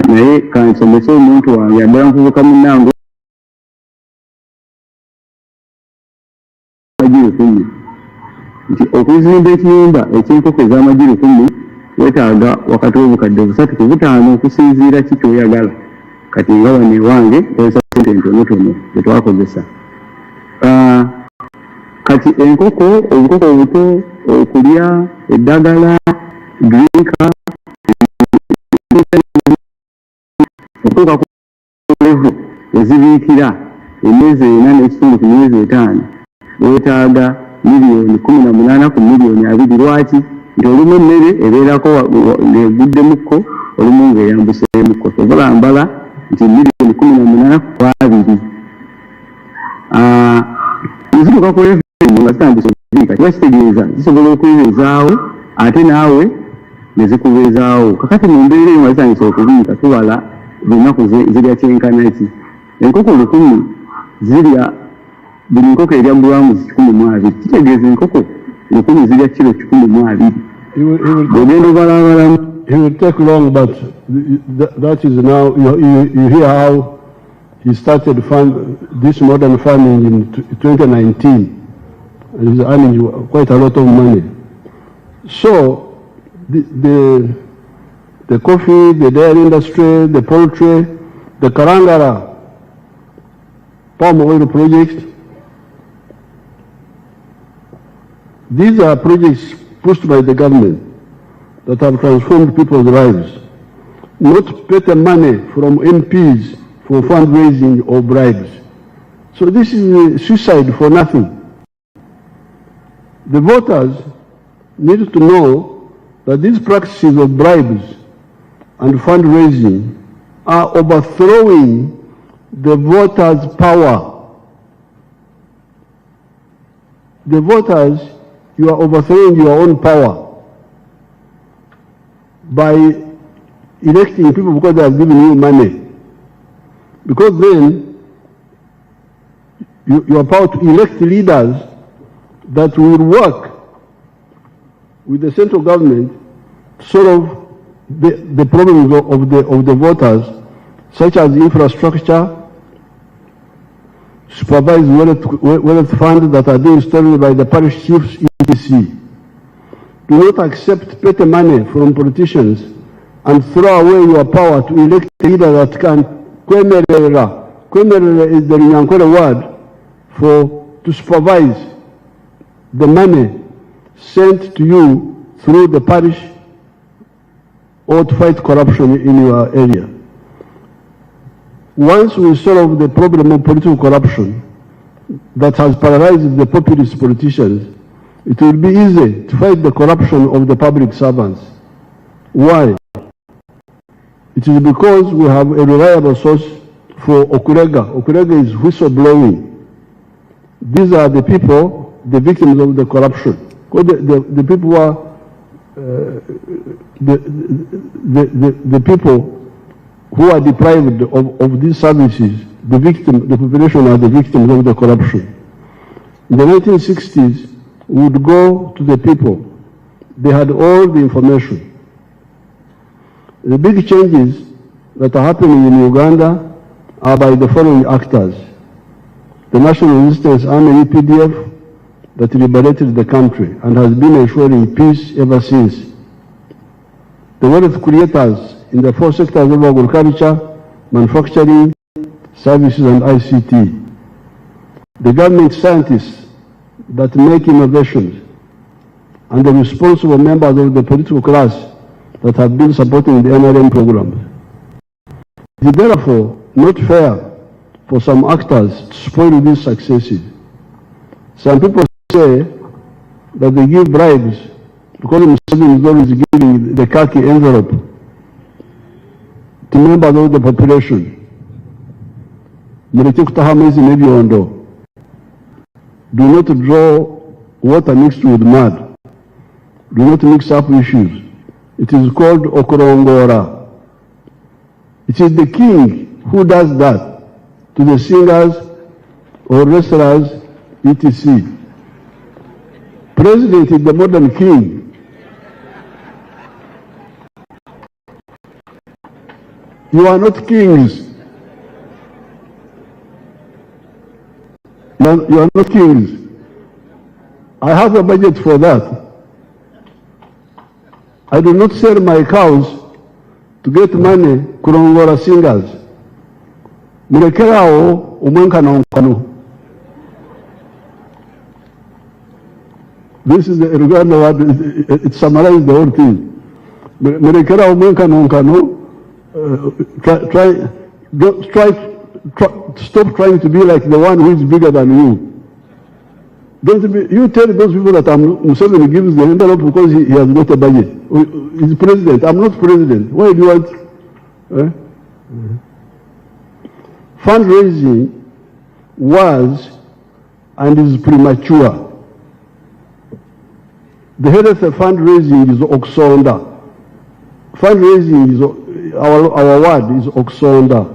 naye kansomese omuntu wange ambala nkuvuka munnange amagi 10 nti okuzimba ekiyumba eky'enkoko ez'amagi 10 weetaaga wakati w'obukadde 3 ku 5 okusinziira ki kyoyagala. Kati nga wano ewange nkozesa ssente ntonotono ze twakozesa. Kati enkoko obukoko obuto okulya eddagala drinka okutuuka ku level ezibiikira emyezi 4 n'ekitundu ku myezi 5 weetaaga miliyoni 18 ku miliyoni 2. Lwaki? Nti olumu emmere ebeerako ng'eguddemukko olumu ng'eyambuseemukko. Tobulambala nti miliyoni 18 ku 2. Nzituuka ku level nga zitandise okubiika kiba kitegeeza zisobola okubeezaawo ate naawe ne zikubeezaawo. Kakati mu mbeera eyo nga zitandise okubiika tubala ennaku zirya kyenkana ki. Enkoko 100 zirya buli nkoko erya grams 12. Kitegeeza enkoko 10 zirya kilo 12. Bw'ogenda obalabalamu. It will take long, but that is now, you hear how he started this modern farming in 2019. And he's earning quite a lot of money. So, the coffee, the dairy industry, the poultry, the Karangara palm oil project, these are projects pushed by the government that have transformed people's lives, not petty money from MPs for fundraising or bribes. So this is suicide for nothing. The voters need to know that these practices of bribes and fundraising are overthrowing the voters' power. The voters, you are overthrowing your own power by electing people because they have given you money. Because then you are power to elect leaders that will work with the central government to solve the problems of the voters, such as infrastructure, supervise wealth funds that are being stolen by the parish chiefs, etc. Do not accept petty money from politicians and throw away your power to elect a leader that can kwemerera. Kwemerera is the Runyankore word to supervise the money sent to you through the parish or to fight corruption in your area. Once we solve the problem of political corruption that has paralyzed the populist politicians, it will be easy to fight the corruption of the public servants. Why? It is because we have a reliable source for Okurega. Okurega is whistleblowing. These are the people, the victims of the corruption. The people who are the people who are deprived of these services, the population are the victims of the corruption. In the 1960s, we would go to the people. They had all the information. The big changes that are happening in Uganda are by the following actors. The National Resistance Army, UPDF, that liberated the country and has been ensuring peace ever since. The wealth creators in the 4 sectors of agriculture, manufacturing, services and ICT. The government scientists that make innovations and the responsible members of the political class that have been supporting the NRM programs. It is therefore not fair for some actors to spoil these successes. Some people say that they give bribes because Museveni is always giving the khaki envelope to members of the population. Do not draw water mixed with mud. Do not mix up issues. It is called Okorongora. It is the king who does that to the singers or wrestlers, etc. President is the modern king. You are not kings. You are not kings. I have a budget for that. I do not sell my cows to get money kurongora singers. Murekerao umwenkano nkano. This is the Uganda word, it summarizes the whole thing. Murekerao umwenkano nkano. Stop trying to be like the one who is bigger than you. You tell those people that Museveni gives the envelope because he has got a budget. He's president. I'm not president. Why do you want? Fundraising was and is premature. The head of the fundraising is Oxonda. Fundraising is our word is Oxonda,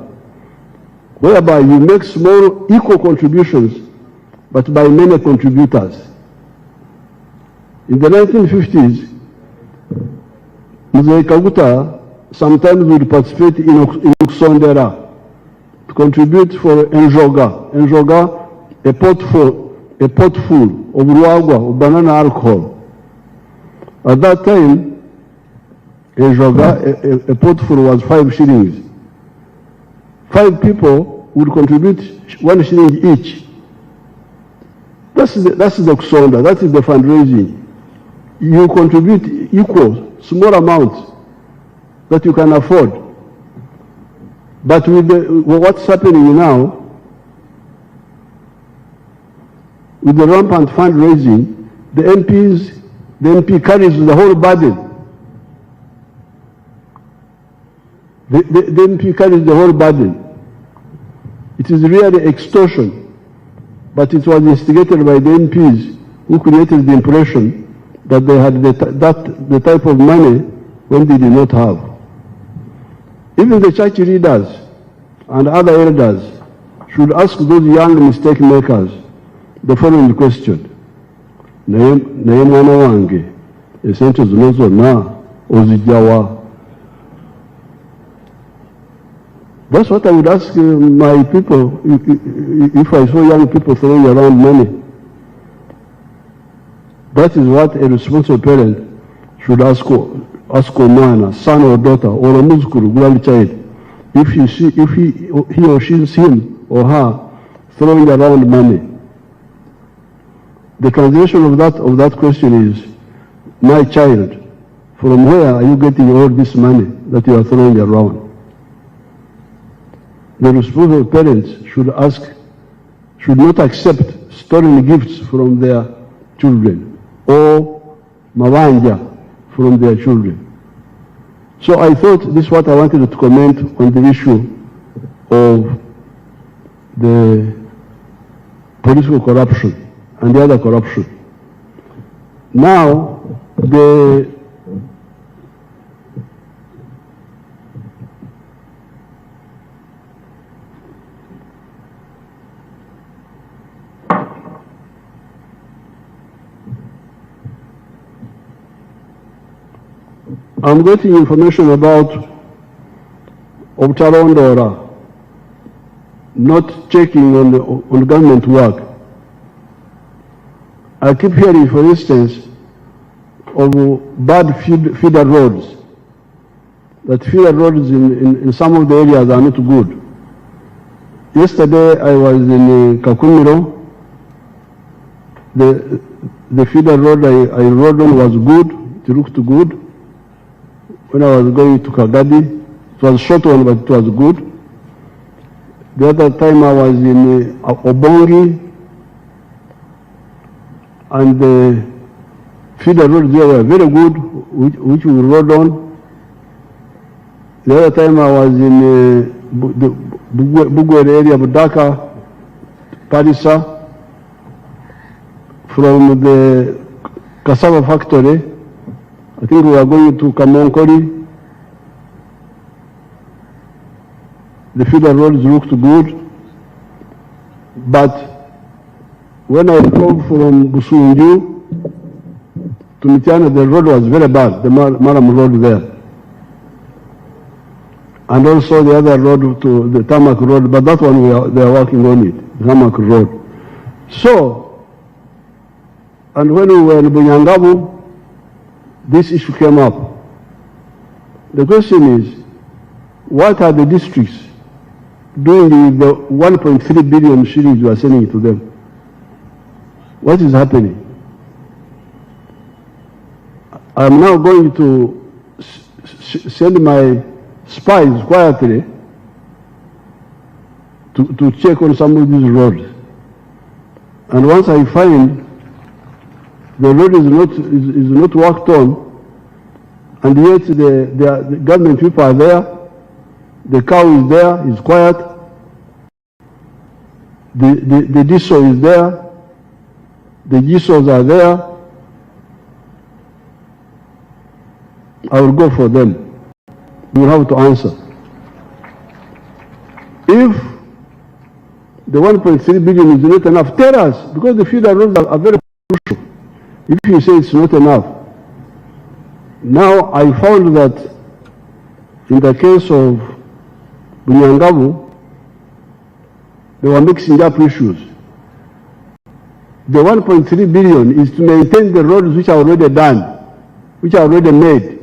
whereby you make small equal contributions but by many contributors. In the 1950s, Mzee Kaguta sometimes would participate in Oxondera to contribute for Enjoga. Enjoga, a pot full of ruagwa, of banana alcohol. At that time, Enjoga, a pot full was 5 shillings. 5 people would contribute 1 shilling each. That's the Oxonda, that is the fundraising. You contribute equal, small amounts that you can afford. But with what's happening now, with the rampant fundraising, the MP carries the whole burden. The MP carries the whole burden. It is really extortion. But it was instigated by the MPs who created the impression that they had the type of money when they did not have. Even the church leaders and other elders should ask those young mistake makers the following question. Naye mwana wange, esente zino zonna ozijjawa? That's what I would ask my people if I saw young people throwing around money. That is what a responsible parent should ask a man, son or daughter, or a muzukuru, grandchild, if he or she sees him or her throwing around money. The translation of that question is, my child, from where are you getting all this money that you are throwing around? The responsible parents should not accept stolen gifts from their children or mawanja from their children. So I thought this is what I wanted to comment on the issue of the political corruption and the other corruption. Now, I'm getting information about Obtarondora not checking on government work. I keep hearing, for instance, of bad feeder roads, that feeder roads in some of the areas are not good. Yesterday I was in Kakumiro. The feeder road I rode on was good, it looked good. When I was going to Kagadi, it was a short one, but it was good. The other time I was in Obongi, and the feeder roads there were very good, which we rode on. The other time I was in the Bugwere area of Dhaka, Parisa, from the cassava factory. I think we are going to Kamonkori. The feeder roads looked good, but when I drove from Busunju to Mitiana, the road was very bad, the Maram road there. and also the other road to the Tarmac Road, but that one they are working on it, Tarmac Road. So, and when we were in Bunyangabu, this issue came up. The question is, what are the districts doing with the 1.3 billion shillings you are sending to them? What is happening? I'm now going to send my spies quietly to check on some of these roads. And once I find the road is not worked on, and yet the government people are there, the cow is there, is quiet, the diesel is there, the GSOs are there, I will go for them. You will have to answer. If the 1.3 billion is not enough, tell us, because the feeder roads are very crucial. If you say it's not enough. Now I found that in the case of Bunyangabu, they were mixing up issues. The 1.3 billion is to maintain the roads which are already done, which are already made.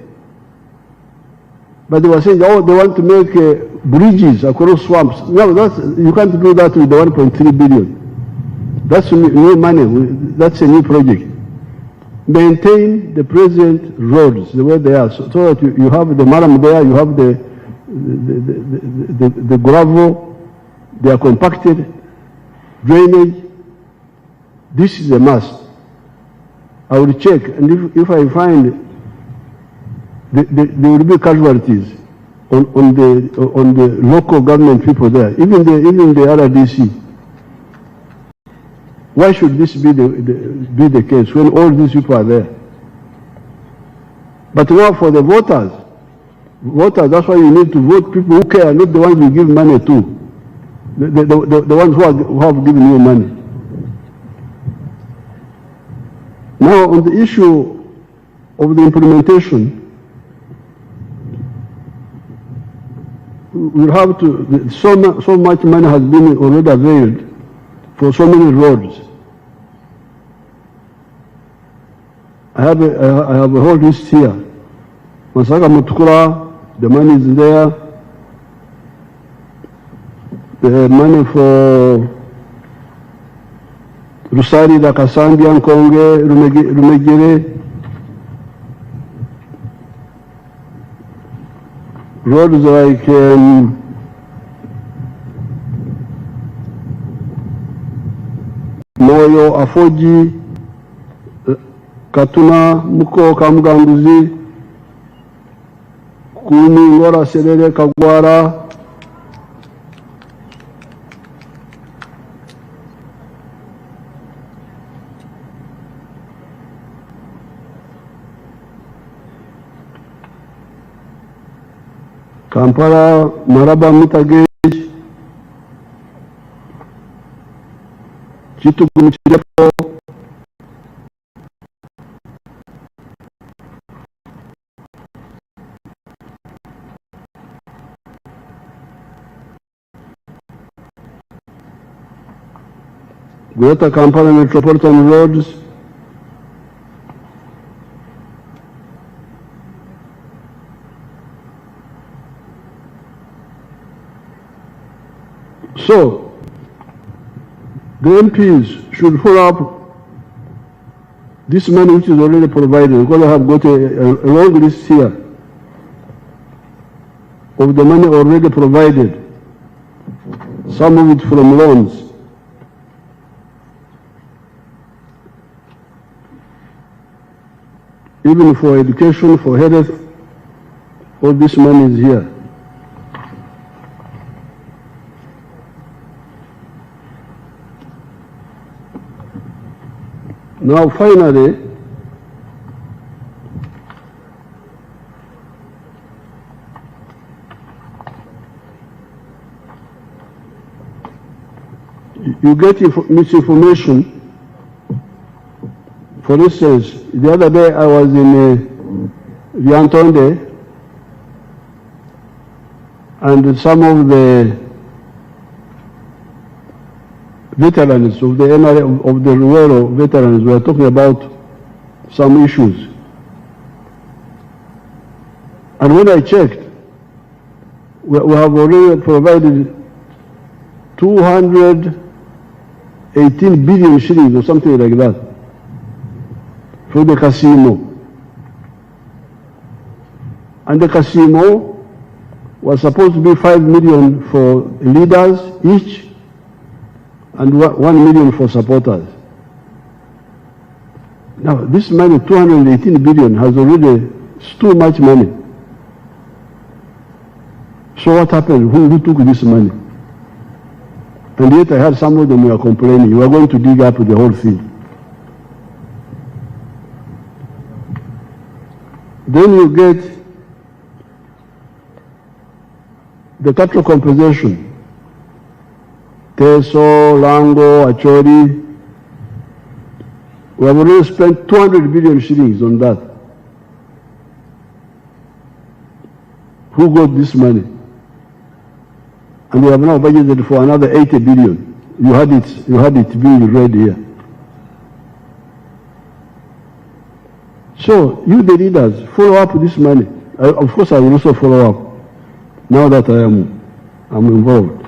But they were saying, oh, they want to make bridges across swamps. No, you can't do that with the 1.3 billion. That's new money. That's a new project. Maintain the present roads the way they are, so that you have the maram there, you have the gravel, they are compacted, drainage. This is a must. I will check, and if I find there will be casualties on the local government people there, even the RDC. Why should this be the case when all these people are there? But now for the voters, that's why you need to vote people who care, not the ones you give money to, the ones who have given you money. Now on the issue of the implementation, we have to, so much money has been already availed for so many roads. I have a whole list here. Masaka Mutukura, the money is there. The money for Rusari, Dakasambi, Nkonge, Rumegere. Roads like Moyo, Afoji, Katuna, Muko, Kamuganguzi, Kumi, Ngora, Serere, Kagwara, Kampala, Maraba, Mitagage, Chitugu, Michirepo, Greater Kampala Metropolitan Roads, so the MPs should follow up this money which is already provided, because I have got a long list here of the money already provided, some of it from loans. Even for education, for health, all this money is here. Now finally, you get misinformation. For instance, the other day I was in Viantonde, and some of the veterans of the NRA, of the Ruero veterans were talking about some issues. And when I checked, we have already provided 218 billion shillings or something like that for the casino. And the casino was supposed to be 5 million for leaders each and 1 million for supporters. Now, this money, 218 billion, has already, it's too much money. So what happened? Who took this money? And yet I heard some of them were complaining, you are going to dig up the whole thing. Then you get the capital compensation. Teso, Lango, Achori. We have already spent 200 billion shillings on that. Who got this money? And we have now budgeted for another 80 billion. You had it being read here. So you, the leaders, follow up this money. Of course, I will also follow up now that I'm involved.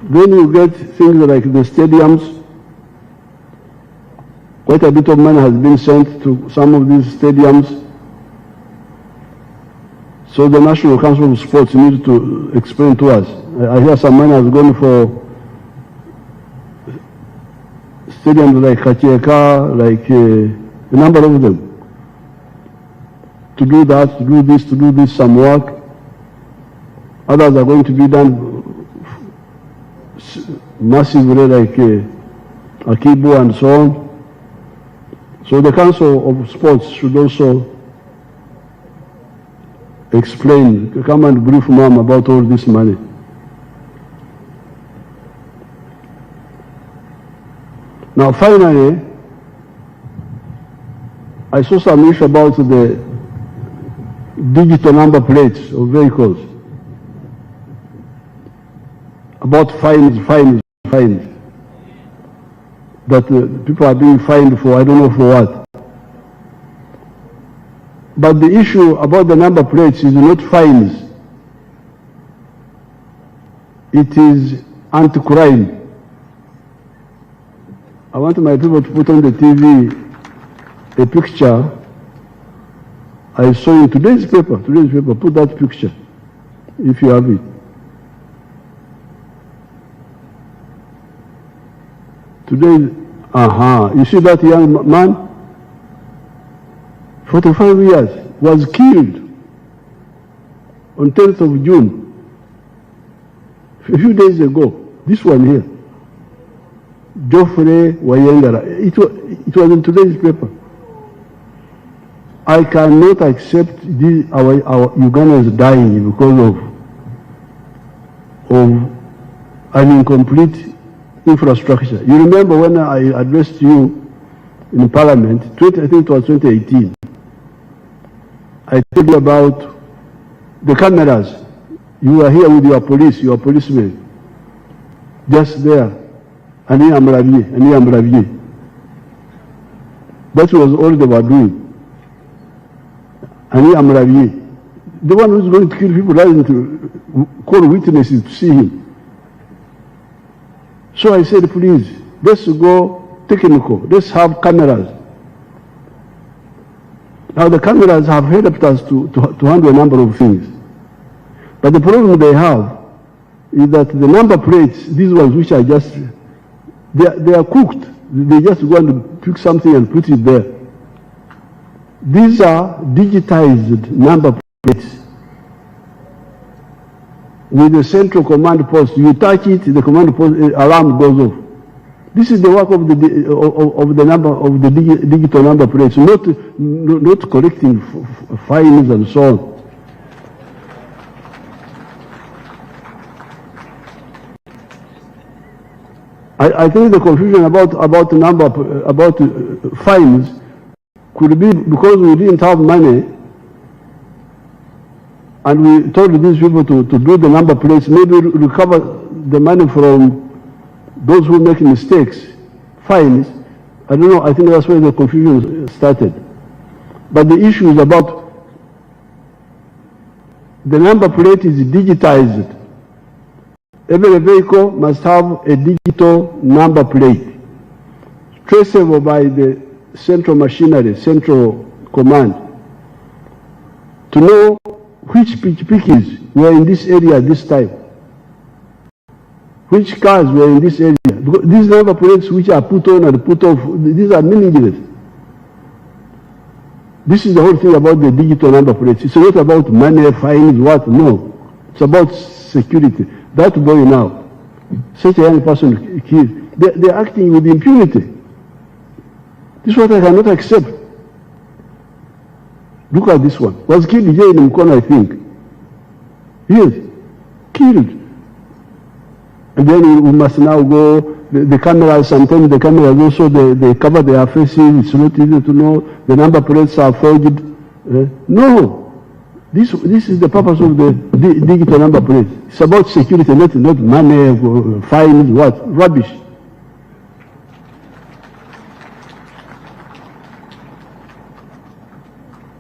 Then you get things like the stadiums. Quite a bit of money has been sent to some of these stadiums. So the National Council of Sports needs to explain to us. I hear some money has gone for stadiums like Kachieka, like a number of them. To do that, to do this, some work. Others are going to be done massively like Akibu and so on. So the Council of Sports should also explain, come and brief Mom about all this money. Now finally, I saw some issue about the digital number plates of vehicles. About fines. That people are being fined for, I don't know for what. But the issue about the number plates is not fines. It is anti-crime. I want my people to put on the TV a picture I saw in today's paper, put that picture, if you have it. Today, you see that young man? 45 years, was killed on 10th of June, a few days ago. This one here, Geoffrey Wayengara. It was in today's paper. I cannot accept our Ugandans dying because of an incomplete infrastructure. You remember when I addressed you in Parliament, I think it was 2018, I told you about the cameras. You were here with your policemen, just there, and that was all they were doing. And the one who's going to kill people doesn't call witnesses to see him. So I said, please, let's go technical, let's have cameras. Now the cameras have helped us to handle a number of things. But the problem they have is that the number plates, these ones which are just, they are cooked. They just go and pick something and put it there. These are digitized number plates with a central command post. You touch it, the command post alarm goes off. This is the work of the digital number plates, not collecting fines and so on. I think the confusion about fines could be because we didn't have money and we told these people to do the number plates, maybe recover the money from those who make mistakes, fines. I don't know, I think that's where the confusion started. But the issue is about the number plate is digitized. Every vehicle must have a digital number plate, traceable by the central machinery, central command, to know which pikis were in this area at this time, which cars were in this area. These number plates which are put on and put off, these are meaningless. This is the whole thing about the digital number plates. It's not about money, fines, what, no. It's about security. That boy now, such a young person killed, they're acting with impunity. This is what I cannot accept. Look at this one. Was killed here in Mkono, I think. Yes, killed. And then we must now go, the cameras, sometimes the cameras also, they cover their faces, it's not easy to know, the number plates are forged. No. This is the purpose of the digital number plate. It's about security, not money, fines, what? Rubbish.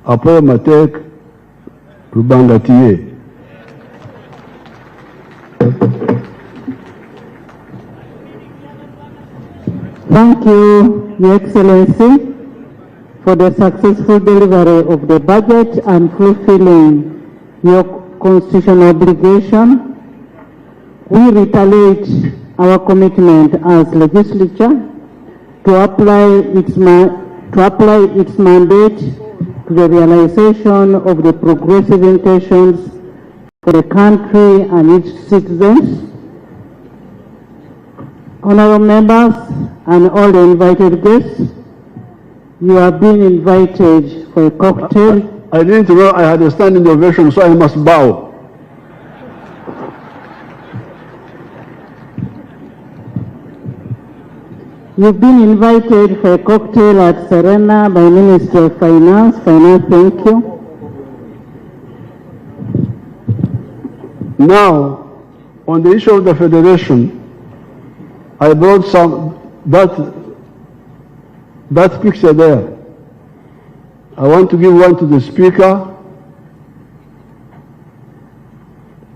Apoyo Matek, Rubanda TA. Thank you, Your Excellency, for the successful delivery of the budget and fulfilling your constitutional obligation. We reiterate our commitment as legislature to apply its mandate to the realization of the progressive intentions for the country and its citizens. Honorable members and all the invited guests, you have been invited for a cocktail. I didn't know I had a standing ovation, so I must bow. You've been invited for a cocktail at Serena by Minister of Finance. Thank you. Now, on the issue of the federation, I brought that picture there. I want to give one to the speaker.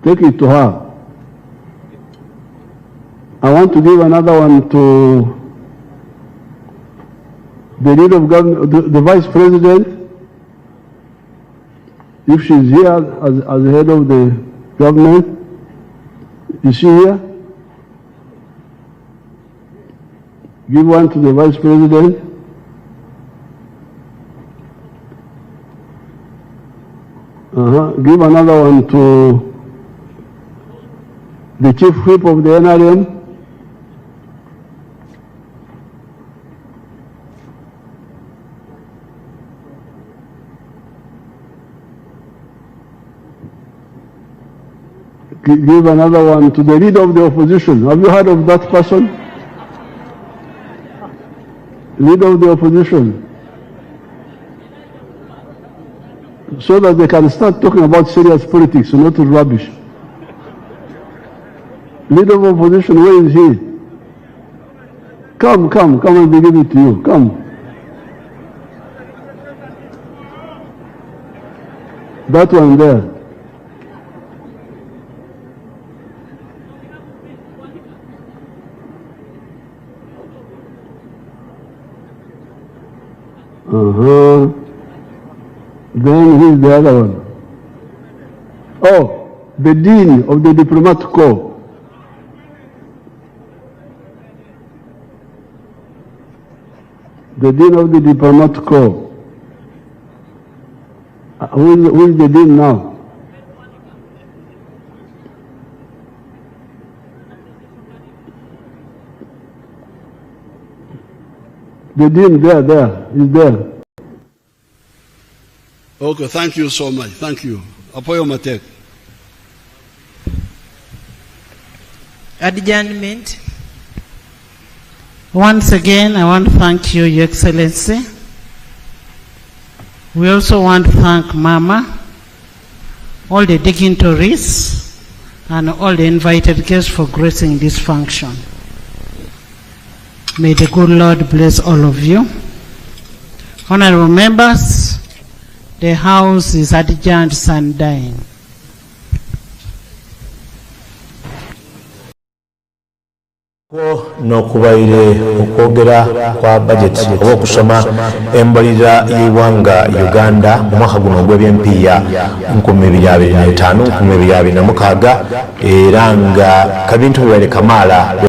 Take it to her. I want to give another one to the leader of government, the vice president, if she's here as the head of the government. Is she here? Give one to the vice president. Give another one to the chief whip of the NRM. Give another one to the leader of the opposition. Have you heard of that person? Leader of the opposition. So that they can start talking about serious politics, not rubbish. Leader of opposition, where is he? Come and we give it to you. Come. That one there. Then who is the other one? Oh, the Dean of the Diplomat Corps. The Dean of the Diplomat Corps. Who is the Dean now? The Dean there, is there. Okay, thank you so much. Thank you. Apoyo Matek. Adjournment. Once again, I want to thank you, Your Excellency. We also want to thank Mama all the dignitaries, and all the invited guests for gracing this function. May the good Lord bless all of you. Honorable members, the House is adjourned sundown. N'okubaire okwogera kwa budget oba okusoma embalirira y'eggwanga Uganda mu mwaka guno ogw'ebyempiiya 2025-2026 era nga Kabintu Kamala